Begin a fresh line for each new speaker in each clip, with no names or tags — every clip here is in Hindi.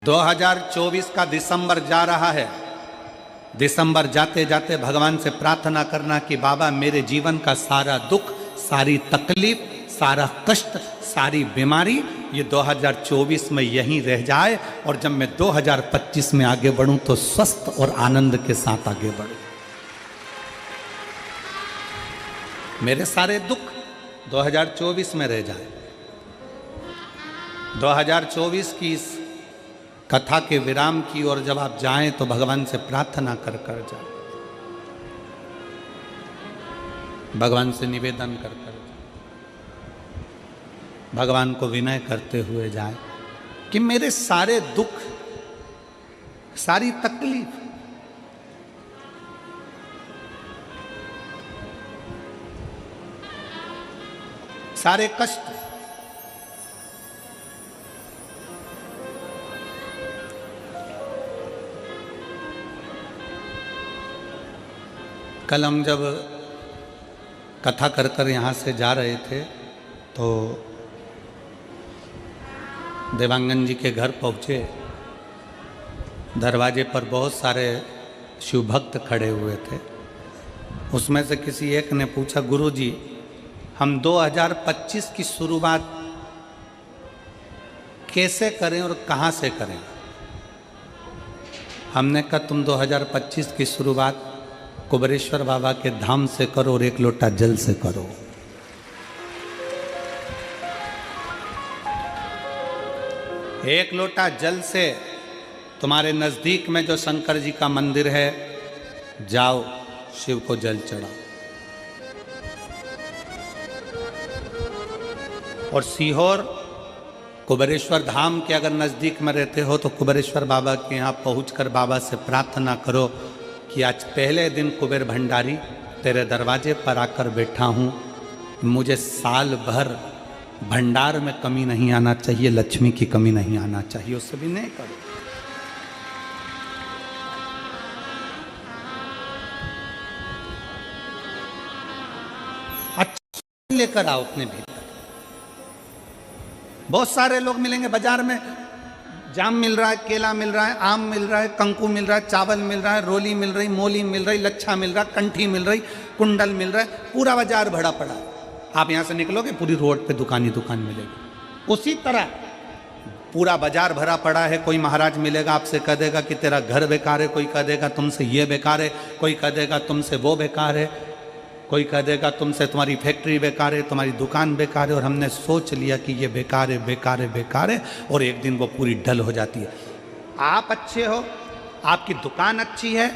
2024 का दिसंबर जा रहा है। दिसंबर जाते जाते भगवान से प्रार्थना करना कि बाबा मेरे जीवन का सारा दुख, सारी तकलीफ, सारा कष्ट, सारी बीमारी ये 2024 में यहीं रह जाए और जब मैं 2025 में आगे बढ़ूं तो स्वस्थ और आनंद के साथ आगे बढ़ूं। मेरे सारे दुख 2024 में रह जाए। 2024 की इस कथा के विराम की ओर जब आप जाएं तो भगवान से प्रार्थना कर कर जाएं, भगवान से निवेदन कर कर जाएं, भगवान को विनय करते हुए जाएं कि मेरे सारे दुख, सारी तकलीफ, सारे कष्ट कल हम जब कथा कर कर यहाँ से जा रहे थे तो देवांगन जी के घर पहुँचे। दरवाजे पर बहुत सारे शिव भक्त खड़े हुए थे। उसमें से किसी एक ने पूछा, गुरुजी हम 2025 की शुरुआत कैसे करें और कहाँ से करें? हमने कहा तुम 2025 की शुरुआत कुबेरेश्वर बाबा के धाम से करो और एक लोटा जल से करो। एक लोटा जल से तुम्हारे नजदीक में जो शंकर जी का मंदिर है, जाओ शिव को जल चढ़ाओ। और सीहोर कुबेरेश्वर धाम के अगर नजदीक में रहते हो तो कुबेरेश्वर बाबा के यहाँ पहुंचकर बाबा से प्रार्थना करो कि आज पहले दिन कुबेर भंडारी तेरे दरवाजे पर आकर बैठा हूँ, मुझे साल भर भंडार में कमी नहीं आना चाहिए, लक्ष्मी की कमी नहीं आना चाहिए। उससे भी नहीं करो। अच्छा लेकर आओ अपने भीतर। बहुत सारे लोग मिलेंगे बाजार में, जाम मिल रहा है, केला मिल रहा है, आम मिल रहा है, कंकु मिल रहा है, चावल मिल रहा है, रोली मिल रही, मोली मिल रही, लच्छा मिल रहा, कंठी मिल रही, कुंडल मिल रहा है, पूरा बाजार भरा पड़ा। आप यहाँ से निकलोगे पूरी रोड पे दुकान ही दुकान मिलेगी। उसी तरह पूरा बाजार भरा पड़ा है। कोई महाराज मिलेगा आपसे कह देगा कि तेरा घर बेकार है, कोई कह देगा तुमसे ये बेकार है, कोई कह देगा तुमसे वो बेकार है, कोई कह देगा तुमसे तुम्हारी फैक्ट्री बेकार है, तुम्हारी दुकान बेकार है। और हमने सोच लिया कि ये बेकार है, बेकार है, बेकार है, और एक दिन वो पूरी ढल हो जाती है। आप अच्छे हो, आपकी दुकान अच्छी है,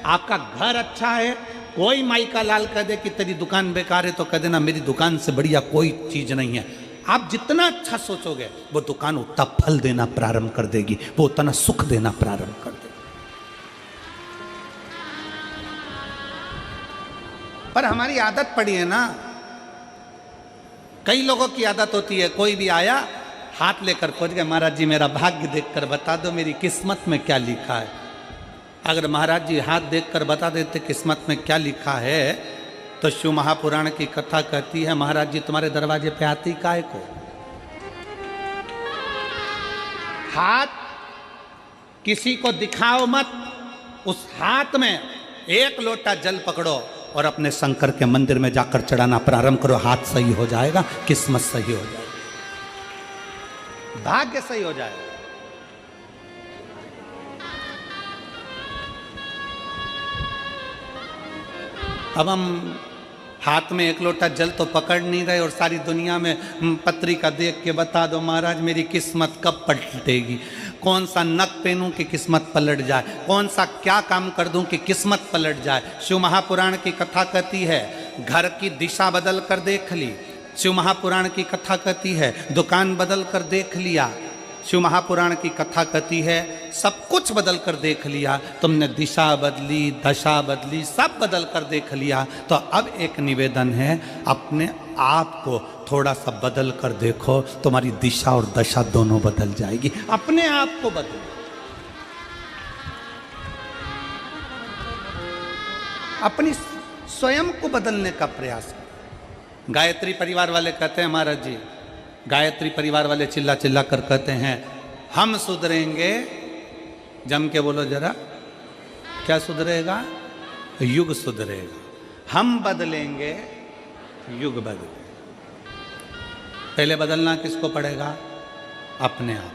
आपका घर अच्छा है, कोई माई का लाल कह दे कि तेरी दुकान बेकार है तो कह देना मेरी दुकान से बढ़िया कोई चीज़ नहीं है। आप जितना अच्छा सोचोगे वो दुकान उतना फल देना प्रारंभ कर देगी, वो उतना सुख देना प्रारंभ कर देगी। पर हमारी आदत पड़ी है ना, कई लोगों की आदत होती है, कोई भी आया हाथ लेकर पहुंच गया, महाराज जी मेरा भाग्य देखकर बता दो मेरी किस्मत में क्या लिखा है। अगर महाराज जी हाथ देखकर बता देते किस्मत में क्या लिखा है तो शिव महापुराण की कथा कहती है महाराज जी तुम्हारे दरवाजे पे आती काहे को? हाथ किसी को दिखाओ मत, उस हाथ में एक लोटा जल पकड़ो और अपने शंकर के मंदिर में जाकर चढ़ाना प्रारंभ करो। हाथ सही हो जाएगा, किस्मत सही हो जाएगी, भाग्य सही हो जाएगा। अब हम हाथ में एक लोटा जल तो पकड़ नहीं रहे और सारी दुनिया में पत्रिका देख के बता दो महाराज मेरी किस्मत कब पलटेगी, कौन सा नक पहनूं कि किस्मत पलट जाए, कौन सा क्या काम कर दूं कि किस्मत पलट जाए। शिव महापुराण की कथा कहती है घर की दिशा बदल कर देख ली। शिव महापुराण की कथा कहती है दुकान बदल कर देख लिया। शिव महापुराण की कथा कहती है सब कुछ बदल कर देख लिया, तुमने दिशा बदली, दशा बदली, सब बदल कर देख लिया। तो अब एक निवेदन है अपने आप को थोड़ा सा बदल कर देखो, तुम्हारी दिशा और दशा दोनों बदल जाएगी। अपने आप को बदलो। अपनी स्वयं को बदलने का प्रयास करें। गायत्री परिवार वाले कहते हैं महाराज जी, गायत्री परिवार वाले चिल्ला चिल्ला कर कहते हैं हम सुधरेंगे जम के बोलो जरा, क्या सुधरेगा? युग सुधरेगा। हम बदलेंगे, युग बदलेगा। पहले बदलना किसको पड़ेगा? अपने आप।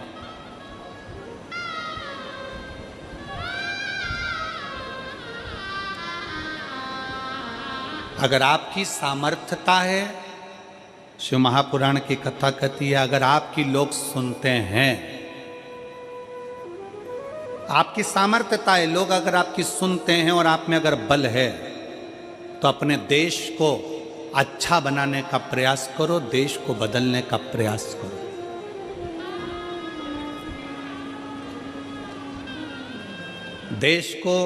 अगर आपकी सामर्थ्यता है, शिव महापुराण की कथा कहती है, अगर आपकी लोग सुनते हैं, आपकी सामर्थ्यता है, लोग अगर आपकी सुनते हैं और आप में अगर बल है, तो अपने देश को अच्छा बनाने का प्रयास करो, देश को बदलने का प्रयास करो। देश को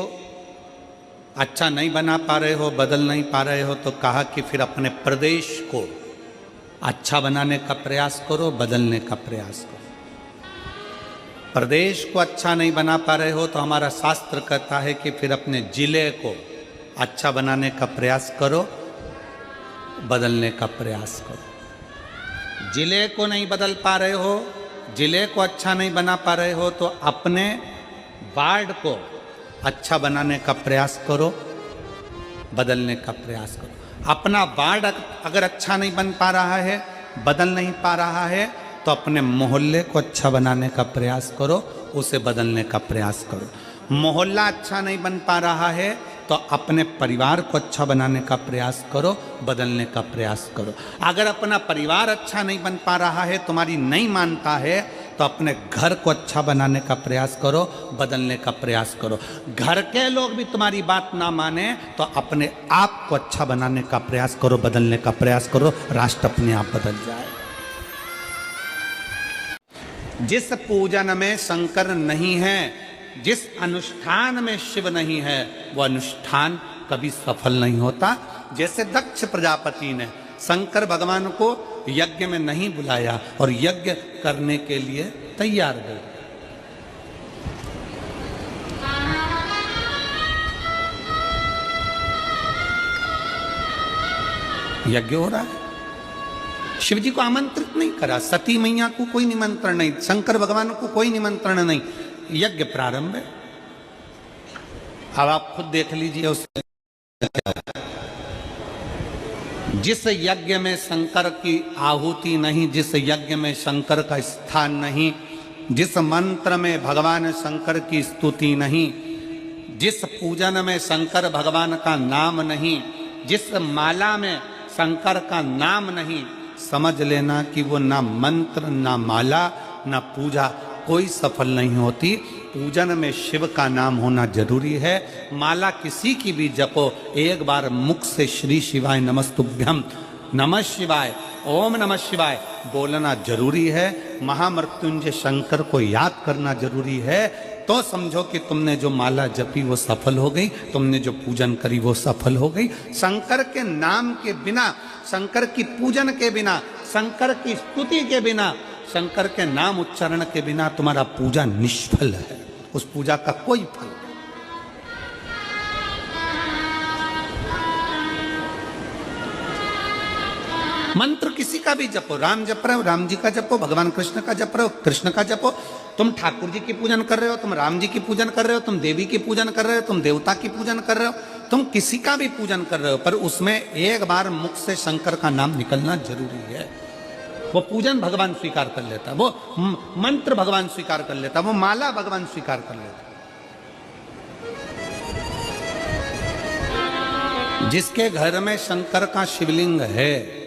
अच्छा नहीं बना पा रहे हो, बदल नहीं पा रहे हो, तो कहा कि फिर अपने प्रदेश को अच्छा बनाने का प्रयास करो, बदलने का प्रयास करो। प्रदेश को अच्छा नहीं बना पा रहे हो तो हमारा शास्त्र कहता है कि फिर अपने जिले को अच्छा बनाने का प्रयास करो, बदलने का प्रयास करो। जिले को नहीं बदल पा रहे हो, जिले को अच्छा नहीं बना पा रहे हो, तो अपने वार्ड को अच्छा बनाने का प्रयास करो, बदलने का प्रयास करो। अपना वार्ड अगर अच्छा नहीं बन पा रहा है, बदल नहीं पा रहा है, तो अपने मोहल्ले को अच्छा बनाने का प्रयास करो, उसे बदलने का प्रयास करो। मोहल्ला अच्छा नहीं बन पा रहा है तो अपने परिवार को अच्छा बनाने का प्रयास करो, बदलने का प्रयास करो। अगर अपना परिवार अच्छा नहीं बन पा रहा है, तुम्हारी नहीं मानता है, तो अपने घर को अच्छा बनाने का प्रयास करो, बदलने का प्रयास करो। घर के लोग भी तुम्हारी बात ना माने तो अपने आप को अच्छा बनाने का प्रयास करो, बदलने का प्रयास करो, राष्ट्र अपने आप बदल जाए। जिस पूजन में शंकर नहीं है, जिस अनुष्ठान में शिव नहीं है, वो अनुष्ठान कभी सफल नहीं होता। जैसे दक्ष प्रजापति ने शंकर भगवान को यज्ञ में नहीं बुलाया और यज्ञ करने के लिए तैयार गए। यज्ञ हो रहा है, शिव जी को आमंत्रित नहीं करा, सती मैया को कोई निमंत्रण नहीं, शंकर भगवान को कोई निमंत्रण नहीं, यज्ञ प्रारंभ है। अब आप खुद देख लीजिए उस जिस यज्ञ में शंकर की आहुति नहीं, जिस यज्ञ में शंकर का स्थान नहीं, जिस मंत्र में भगवान शंकर की स्तुति नहीं, जिस पूजन में शंकर भगवान का नाम नहीं, जिस माला में शंकर का नाम नहीं, समझ लेना कि वो ना मंत्र, ना माला, ना पूजा कोई सफल नहीं होती। पूजन में शिव का नाम होना जरूरी है। माला किसी की भी जपो, एक बार मुख से श्री शिवाय नमस्तुभ्यम, नमः शिवाय, ओम नमः शिवाय बोलना जरूरी है। महामृत्युंजय शंकर को याद करना जरूरी है। तो समझो कि तुमने जो माला जपी वो सफल हो गई, तुमने जो पूजन करी वो सफल हो गई। शंकर के नाम के बिना, शंकर की पूजन के बिना, शंकर की स्तुति के बिना, शंकर के नाम उच्चारण के बिना तुम्हारा पूजा निष्फल है, उस पूजा का कोई फल नहीं। मंत्र किसी का भी जपो, राम जप रहे हो राम जी का जपो, भगवान कृष्ण का जप रहे हो कृष्ण का जपो, तुम ठाकुर जी की पूजन कर रहे हो, तुम राम जी की पूजन कर रहे हो, तुम देवी की पूजन कर रहे हो, तुम देवता की पूजन कर रहे हो, तुम किसी का भी पूजन कर रहे हो, पर उसमें एक बार मुख से शंकर का नाम निकलना जरूरी है। वो पूजन भगवान स्वीकार कर लेता, वो मंत्र भगवान स्वीकार कर लेता, वो माला भगवान स्वीकार कर लेता। जिसके घर में शंकर का शिवलिंग है,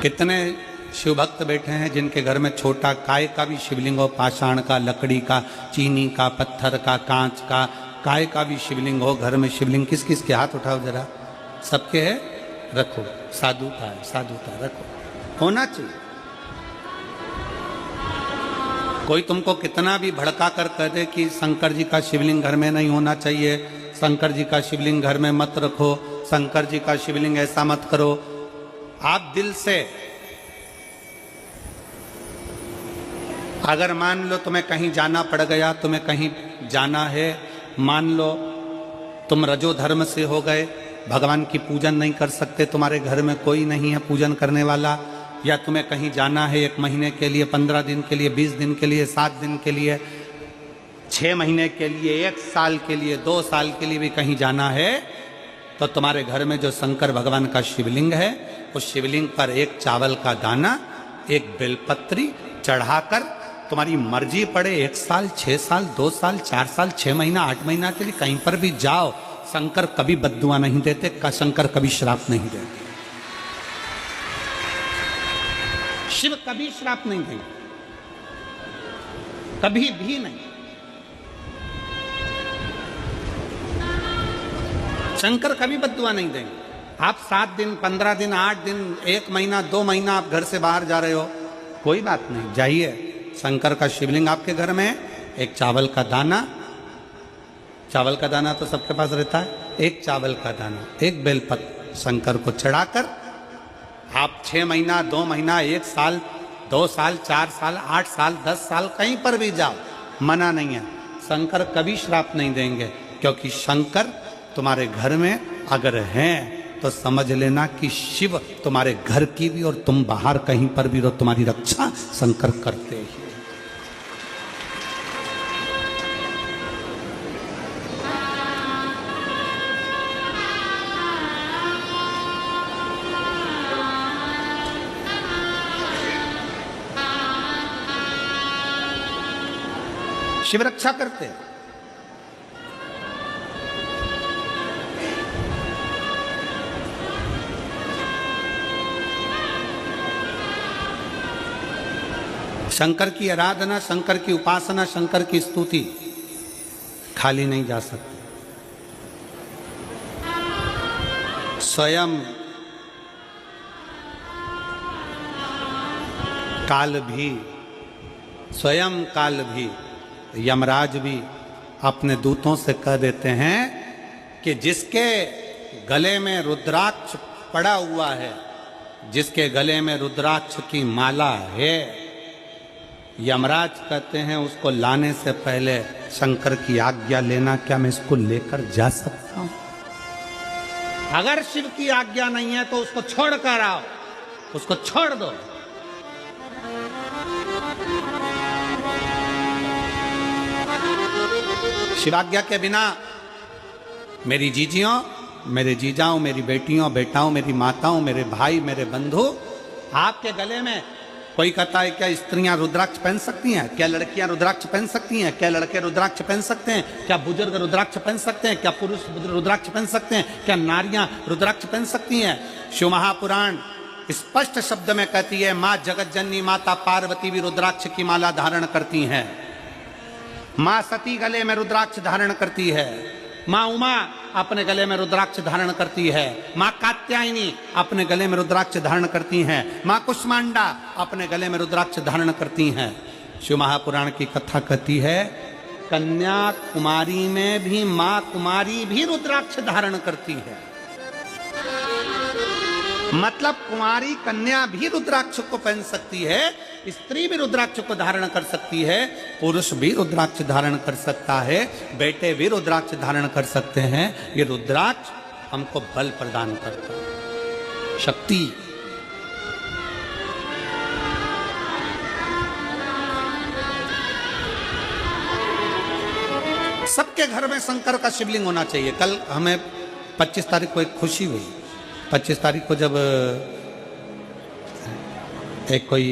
कितने शिव भक्त बैठे हैं जिनके घर में छोटा काय का भी शिवलिंग हो, पाषाण का, लकड़ी का, चीनी का, पत्थर का, कांच का, काय का भी शिवलिंग हो। घर में शिवलिंग किस किस के हाथ उठाओ जरा, सबके है, रखो। साधु का है, साधु का रखो, होना चाहिए। कोई तुमको कितना भी भड़का कर कह दे कि शंकर जी का शिवलिंग घर में नहीं होना चाहिए, शंकर जी का शिवलिंग घर में मत रखो, शंकर जी का शिवलिंग ऐसा मत करो, आप दिल से अगर मान लो तुम्हें कहीं जाना पड़ गया, तुम्हें कहीं जाना है, मान लो तुम रजो धर्म से हो गए, भगवान की पूजन नहीं कर सकते, तुम्हारे घर में कोई नहीं है पूजन करने वाला, या तुम्हें कहीं जाना है 1 महीने के लिए, 15 दिन के लिए, 20 दिन के लिए, 7 दिन के लिए, 6 महीने के लिए, 1 साल के लिए, 2 साल के लिए भी कहीं जाना है, तो तुम्हारे घर में जो शंकर भगवान का शिवलिंग है, उस शिवलिंग पर 1 चावल का दाना, 1 बेलपत्री चढ़ाकर तुम्हारी मर्जी पड़े 1 साल, 6 साल, 2 साल, 4 साल, 6 महीना, 8 महीना के लिए कहीं पर भी जाओ, शंकर कभी बद्दुआ नहीं देते, शंकर कभी श्राप नहीं देते। शिव कभी श्राप नहीं देंगे, कभी भी नहीं। शंकर कभी बद्दुआ नहीं देंगे। आप 7 दिन, 15 दिन, 8 दिन, 1 महीना, 2 महीना आप घर से बाहर जा रहे हो, कोई बात नहीं, जाइए। शंकर का शिवलिंग आपके घर में है, 1 चावल का दाना, चावल का दाना तो सबके पास रहता है, 1 चावल का दाना, 1 बेलपत्र शंकर को चढ़ाकर आप 6 महीना, 2 महीना, 1 साल, 2 साल, 4 साल, 8 साल, 10 साल कहीं पर भी जाओ, मना नहीं है। शंकर कभी श्राप नहीं देंगे, क्योंकि शंकर तुम्हारे घर में अगर हैं तो समझ लेना कि शिव तुम्हारे घर की भी और तुम बाहर कहीं पर भी रहो, तुम्हारी रक्षा शंकर करते ही। शिव रक्षा करते हैं। शंकर की आराधना, शंकर की उपासना, शंकर की स्तुति खाली नहीं जा सकती। स्वयं काल भी, स्वयं काल भी, यमराज भी अपने दूतों से कह देते हैं कि जिसके गले में रुद्राक्ष पड़ा हुआ है, जिसके गले में रुद्राक्ष की माला है, यमराज कहते हैं उसको लाने से पहले शंकर की आज्ञा लेना, क्या मैं इसको लेकर जा सकता हूं? अगर शिव की आज्ञा नहीं है तो उसको छोड़ कर आओ, उसको छोड़ दो। शिवाज्ञा के बिना मेरी जीजियों, मेरे जीजाओं, मेरी बेटियों, बेटाओं, मेरी माताओं, मेरे भाई, मेरे बंधु, आपके गले में कोई कहता है क्या स्त्रियां रुद्राक्ष पहन सकती हैं? क्या लड़कियां रुद्राक्ष पहन सकती हैं? क्या लड़के रुद्राक्ष पहन सकते हैं? क्या बुजुर्ग रुद्राक्ष पहन सकते हैं? क्या पुरुष रुद्राक्ष पहन सकते हैं? क्या नारियां रुद्राक्ष पहन सकती हैं? शिव महापुराण स्पष्ट शब्द में कहती है, मां जगत जननी माता पार्वती भी रुद्राक्ष की माला धारण करती हैं। मां सती गले में रुद्राक्ष धारण करती है। मां उमा अपने गले में रुद्राक्ष धारण करती है। मां कात्यायनी अपने गले में रुद्राक्ष धारण करती हैं। मां कुष्मांडा अपने गले में रुद्राक्ष धारण करती हैं। शिव महापुराण की कथा कहती है, कन्याकुमारी में भी मां कुमारी भी रुद्राक्ष धारण करती है। मतलब कुमारी कन्या भी रुद्राक्ष को पहन सकती है, स्त्री भी रुद्राक्ष को धारण कर सकती है, पुरुष भी रुद्राक्ष धारण कर सकता है, बेटे भी रुद्राक्ष धारण कर सकते हैं। ये रुद्राक्ष हमको बल प्रदान करता है, शक्ति। सबके घर में शंकर का शिवलिंग होना चाहिए। कल हमें 25 तारीख को एक खुशी हुई। 25 तारीख को जब एक कोई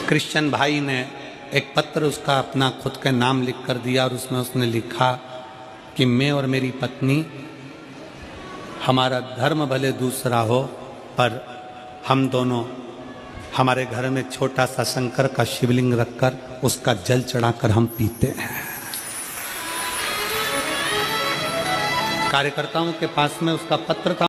क्रिश्चियन भाई ने एक पत्र उसका अपना खुद का नाम लिख कर दिया और उसमें उसने लिखा कि मैं और मेरी पत्नी, हमारा धर्म भले दूसरा हो पर हम दोनों हमारे घर में छोटा सा शंकर का शिवलिंग रखकर उसका जल चढ़ाकर हम पीते हैं। कार्यकर्ताओं के पास में उसका पत्र था।